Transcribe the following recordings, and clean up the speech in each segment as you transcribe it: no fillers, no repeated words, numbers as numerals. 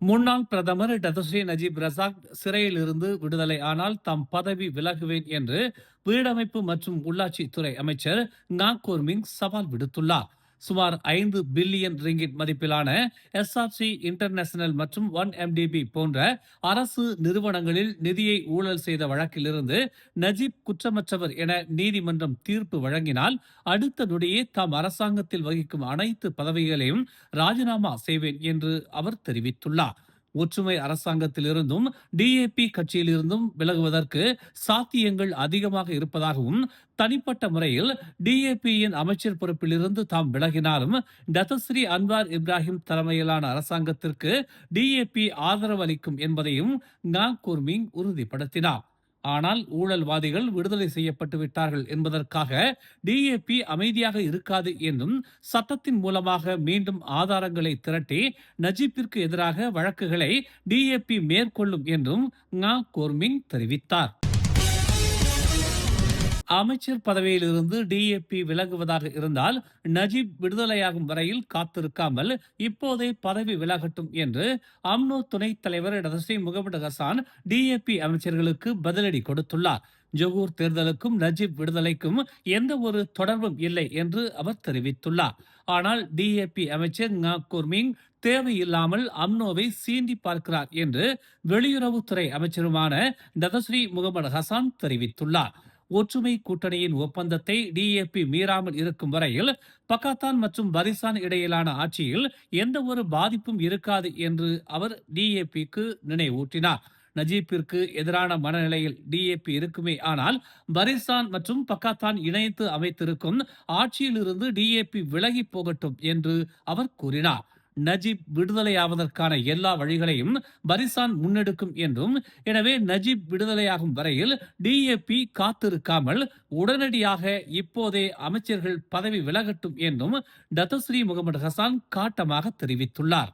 முன்னாள் பிரதமர் Dato' Sri Najib Razak சிறையில் இருந்து விடுதலை ஆனால் தாம் பதவி விலகுவேன் என்று வீடமைப்பு மற்றும் உள்ளாட்சி துறை அமைச்சர் கோர்மிங் சவால் விடுத்துள்ளார். சுமார் 5 பில்லியன் ரிங்கிட் மதிப்பிலான எஸ்ஆர்சி இன்டர்நேஷனல் மற்றும் 1MDB போன்ற அரசு நிறுவனங்களில் நிதியை ஊழல் செய்த வழக்கிலிருந்து நஜீப் குற்றமற்றவர் என நீதிமன்றம் தீர்ப்பு வழங்கினால் அடுத்த நொடியே தாம் அரசாங்கத்தில் வகிக்கும் அனைத்து பதவிகளையும் ராஜினாமா செய்வேன் என்று அவர் தெரிவித்துள்ளார். ஒற்றுமை அரசாங்கத்திலிருந்தும் டிஏபி கட்சியிலிருந்தும் விலகுவதற்கு சாத்தியங்கள் அதிகமாக இருப்பதாகவும் தனிப்பட்ட முறையில் டிஏபியின் அமைச்சர் பொறுப்பிலிருந்து தாம் விலகினாலும் டத்தஸ்ரீ அன்வார் இப்ராஹிம் தலைமையிலான அரசாங்கத்திற்கு டிஏபி ஆதரவு அளிக்கும் என்பதையும் கோர்மிங் உறுதிப்படுத்தினார். ஆனால் ஊழல்வாதிகள் விடுதலை செய்யப்பட்டு விட்டார்கள் என்பதற்காக டிஏபி அமைதியாக இருக்காது என்றும் சட்டத்தின் மூலமாக மீண்டும் ஆதாரங்களை திரட்டி நஜீப்பிற்கு எதிராக வழக்குகளை டிஏபி மேற்கொள்ளும் என்றும் கோர்மிங் தெரிவித்தார். அமைச்சர் பதவியிலிருந்து டிஏபி விலகுவதாக இருந்தால் நஜீப் விடுதலையாகும் வரையில் காத்திருக்காமல் இப்போதே பதவி விலகட்டும் என்று அம்னோ துணைத் தலைவர் டதஸ்ரீ முகமது ஹசான் டிஏபி அமைச்சர்களுக்கு பதிலடி கொடுத்துள்ளார். ஜொகூர் தேர்தலுக்கும் நஜீப் விடுதலைக்கும் எந்த ஒரு தொடர்பும் இல்லை என்று அவர் தெரிவித்துள்ளார். ஆனால் டிஏபி அமைச்சர் கோர்மிங் தேவையில்லாமல் அம்னோவை சீண்டி பார்க்கிறார் என்று வெளியுறவுத்துறை அமைச்சருமான டதஸ்ரீ முகமது ஹசான் தெரிவித்துள்ளார். ஒற்றுமை கூட்டணியின் ஒப்பந்தத்தை டிஏபி மீறாமல் இருக்கும் வரையில் பக்காத்தான் மற்றும் பரிசான் இடையிலான ஆட்சியில் எந்த ஒரு பாதிப்பும் இருக்காது என்று அவர் டிஏபிக்கு நினைவூட்டினார். நஜீப்பிற்கு எதிரான மனநிலையில் டிஏபி இருக்குமே ஆனால் பரிசான் மற்றும் பக்காத்தான் இணைத்து அமைத்திருக்கும் ஆட்சியிலிருந்து டிஏபி விலகி போகட்டும் என்று அவர் கூறினார். நஜீப் விடுதலையாவதற்கான எல்லா வழிகளையும் பரிசான் முன்னெடுக்கும் என்றும், எனவே நஜீப் விடுதலையாகும் வரையில் டிஏபி காத்திருக்காமல் உடனடியாக இப்போதே அமைச்சர்கள் பதவி விலகட்டும் என்றும் டத்தஸ்ரீ முகமது ஹசான் காட்டமாக தெரிவித்துள்ளார்.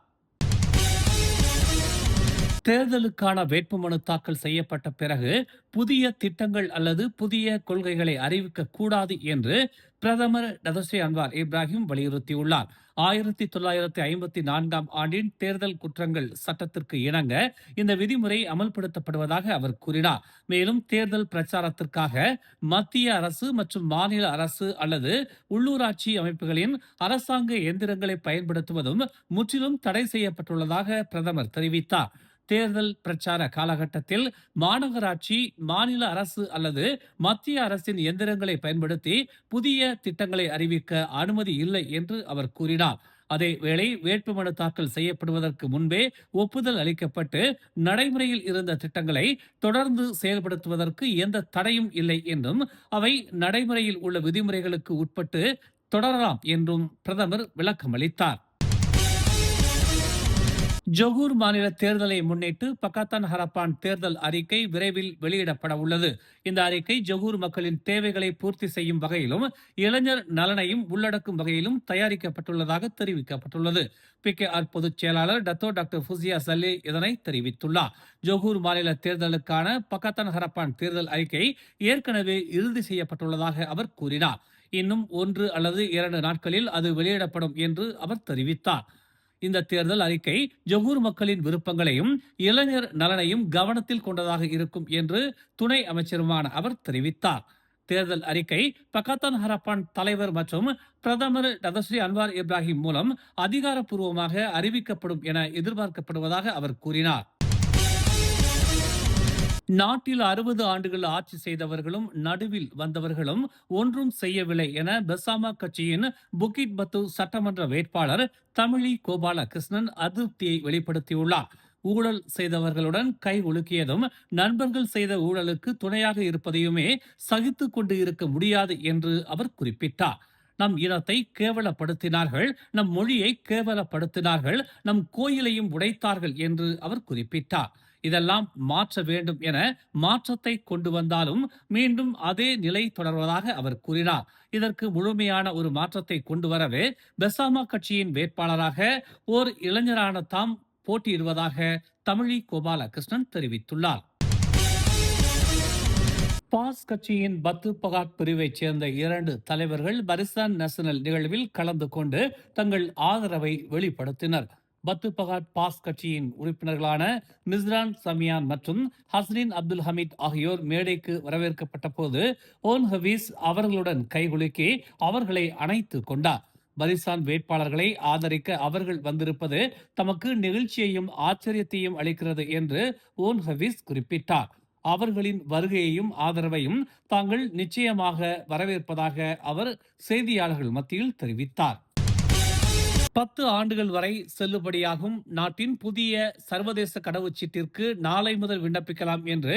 தேர்தலுக்கான வேட்புமனு தாக்கல் செய்யப்பட்ட பிறகு புதிய திட்டங்கள் அல்லது புதிய கொள்கைகளை அறிவிக்க கூடாது என்று பிரதமர் டதஸ்ரீ அன்வார் இப்ராஹிம் வலியுறுத்தியுள்ளார். 1954ஆம் ஆண்டின் தேர்தல் குற்றங்கள் சட்டத்திற்கு இணங்க இந்த விதிமுறை அமல்படுத்தப்படுவதாக அவர் கூறினார். மேலும் தேர்தல் பிரச்சாரத்திற்காக மத்திய அரசு மற்றும் மாநில அரசு அல்லது உள்ளூராட்சி அமைப்புகளின் அரசாங்க எந்திரங்களை பயன்படுத்துவதும் முற்றிலும் தடை செய்யப்பட்டுள்ளதாக பிரதமர் தெரிவித்தார். தேர்தல் பிரச்சார காலகட்டத்தில் மாநகராட்சி, மாநில அரசு அல்லது மத்திய அரசின் எந்திரங்களை பயன்படுத்தி புதிய திட்டங்களை அறிவிக்க அனுமதி இல்லை என்று அவர் கூறினார். அதேவேளை வேட்புமனு தாக்கல் செய்யப்படுவதற்கு முன்பே ஒப்புதல் அளிக்கப்பட்டு நடைமுறையில் இருந்த திட்டங்களை தொடர்ந்து செயல்படுத்துவதற்கு எந்த தடையும் இல்லை என்றும் அவை நடைமுறையில் உள்ள விதிமுறைகளுக்கு உட்பட்டு தொடரலாம் என்றும் பிரதமர் விளக்கமளித்தார். ஜொகூர் மாநில தேர்தலை முன்னிட்டு பக்காத்தான் ஹரப்பான் தேர்தல் அறிக்கை விரைவில் வெளியிடப்பட உள்ளது. இந்த அறிக்கை ஜொகூர் மக்களின் தேவைகளை பூர்த்தி செய்யும் வகையிலும் இளைஞர் நலனையும் உள்ளடக்கும் வகையிலும் தயாரிக்கப்பட்டுள்ளதாக தெரிவிக்கப்பட்டுள்ளது. PKR பொதுச் செயலாளர் டாக்டர் ஃபுசியா சல்லி இதனை தெரிவித்துள்ளார். ஜொகூர் மாநில தேர்தலுக்கான பக்காத்தான் ஹரப்பான் தேர்தல் அறிக்கை ஏற்கனவே இறுதி செய்யப்பட்டுள்ளதாக அவர் கூறினார். இன்னும் 1 அல்லது 2 நாட்களில் அது வெளியிடப்படும் என்று அவர் தெரிவித்தார். இந்த தேர்தல் அறிக்கை ஜொகூர் மக்களின் விருப்பங்களையும் இளைஞர் நலனையும் கவனத்தில் கொண்டதாக இருக்கும் என்று துணை அமைச்சருமான அவர் தெரிவித்தார். தேர்தல் அறிக்கை பக்காத்தான் ஹரப்பான் தலைவர் மற்றும் பிரதமர் டதஸ்ரீ அன்வார் இப்ராஹிம் மூலம் அதிகாரப்பூர்வமாக அறிவிக்கப்படும் என எதிர்பார்க்கப்படுவதாக அவர் கூறினார். நாட்டில் 60 ஆண்டுகள் ஆட்சி செய்தவர்களும் நடுவில் வந்தவர்களும் ஒன்றும் செய்யவில்லை என பெசாமா கட்சியின் புக்கிட் பத்து சட்டமன்ற வேட்பாளர் தமிழி கோபால கிருஷ்ணன் அதிருப்தியை வெளிப்படுத்தியுள்ளார். ஊழல் செய்தவர்களுடன் கை ஒழுக்கியதும் நண்பர்கள் செய்த ஊழலுக்கு துணையாக இருப்பதையுமே சகித்துக் கொண்டு இருக்க முடியாது என்று அவர் குறிப்பிட்டார். நம் இனத்தை கேவலப்படுத்தினார்கள், நம் மொழியை கேவலப்படுத்தினார்கள், நம் கோயிலையும் உடைத்தார்கள் என்று அவர் குறிப்பிட்டார். இதெல்லாம் மாற்ற வேண்டும் என மாற்றத்தை கொண்டு வந்தாலும் மீண்டும் அதே நிலை தொடர்வதாக அவர் கூறினார். இதற்கு முழுமையான ஒரு மாற்றத்தை கொண்டு வரவே பெசாமா கட்சியின் வேட்பாளராக ஓர் இளைஞரான தாம் போட்டியிடுவதாக தமிழி கோபால கிருஷ்ணன் தெரிவித்துள்ளார். பாஸ் கட்சியின் பத்து பகாட் பிரிவைச் சேர்ந்த 2 தலைவர்கள் பரிசான் நேஷனல் நிகழ்வில் கலந்து கொண்டு தங்கள் ஆதரவை வெளிப்படுத்தினர். பத்து பகாட் பாஸ் கட்சியின் உறுப்பினர்களான மிஸ்ரான் சமியான் மற்றும் ஹஸ்னின் அப்துல் ஹமீத் ஆகியோர் மேடைக்கு வரவேற்கப்பட்ட போது ஓன் ஹபீஸ் அவர்களுடன் கைகுலுக்கி அவர்களை அணைத்து கொண்டார். பரிசான் வேட்பாளர்களை ஆதரிக்க அவர்கள் வந்திருப்பது தமக்கு நெகிழ்ச்சியையும் ஆச்சரியத்தையும் அளிக்கிறது என்று ஓன் ஹபீஸ் குறிப்பிட்டார். அவர்களின் வருகையையும் ஆதரவையும் தாங்கள் நிச்சயமாக வரவேற்பதாக அவர் செய்தியாளர்கள் மத்தியில் தெரிவித்தார். 10 ஆண்டுகள் வரை செல்லுபடியாகும் நாட்டின் புதிய சர்வதேச கடவுச்சீட்டிற்கு நாளை முதல் விண்ணப்பிக்கலாம் என்று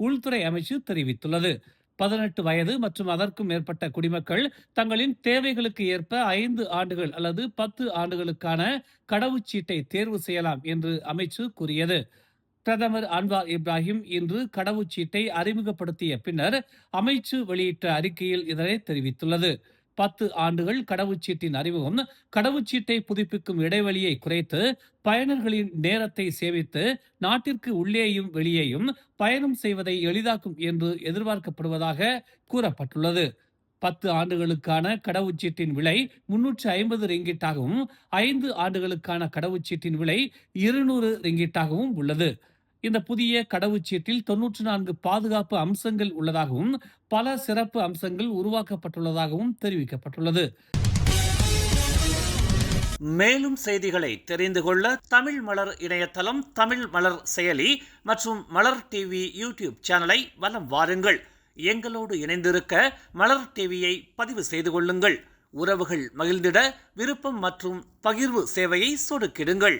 உள்துறை அமைச்சு தெரிவித்துள்ளது. 18 வயது மற்றும் அதற்கும் மேற்பட்ட குடிமக்கள் தங்களின் தேவைகளுக்கு ஏற்ப 5 ஆண்டுகள் அல்லது 10 ஆண்டுகளுக்கான கடவுச்சீட்டை தேர்வு செய்யலாம் என்று அமைச்சு கூறியது. பிரதமர் அன்வார் இப்ராஹிம் இன்று கடவுச்சீட்டை அறிமுகப்படுத்திய பின்னர் அமைச்சு வெளியிட்ட அறிக்கையில் இதனை தெரிவித்துள்ளது. 10 ஆண்டுகள் கடவுச்சீட்டின் அறிமுகம் கடவுச்சீட்டை புதுப்பிக்கும் இடைவெளியை குறைத்து பயனர்களின் நேரத்தை சேமித்து நாட்டிற்கு உள்ளேயும் வெளியேயும் பயணம் செய்வதை எளிதாக்கும் என்று எதிர்பார்க்கப்படுவதாக கூறப்பட்டுள்ளது. 10 ஆண்டுகளுக்கான கடவுச்சீட்டின் விலை 350 ரிங்கிட்டாகவும் 5 ஆண்டுகளுக்கான கடவுச்சீட்டின் விலை 200 ரிங்கிட்டாகவும் உள்ளது. இந்த புதிய கடவுச்சீட்டில் 94 பாதுகாப்பு அம்சங்கள் உள்ளதாகவும் பல சிறப்பு அம்சங்கள் உருவாக்கப்பட்டுள்ளதாகவும் தெரிவிக்கப்பட்டுள்ளது. மேலும் செய்திகளை தெரிந்து கொள்ள தமிழ் மலர் இணையதளம், தமிழ் மலர் செயலி மற்றும் மலர் டிவி யூடியூப் சேனலை வலம் வாருங்கள். எங்களோடு இணைந்திருக்க மலர் டிவியை பதிவு செய்து கொள்ளுங்கள். உறவுகள் மகிழ்ந்திட விருப்பம் மற்றும் பகிர்வு சேவையை சொடுக்கிடுங்கள்.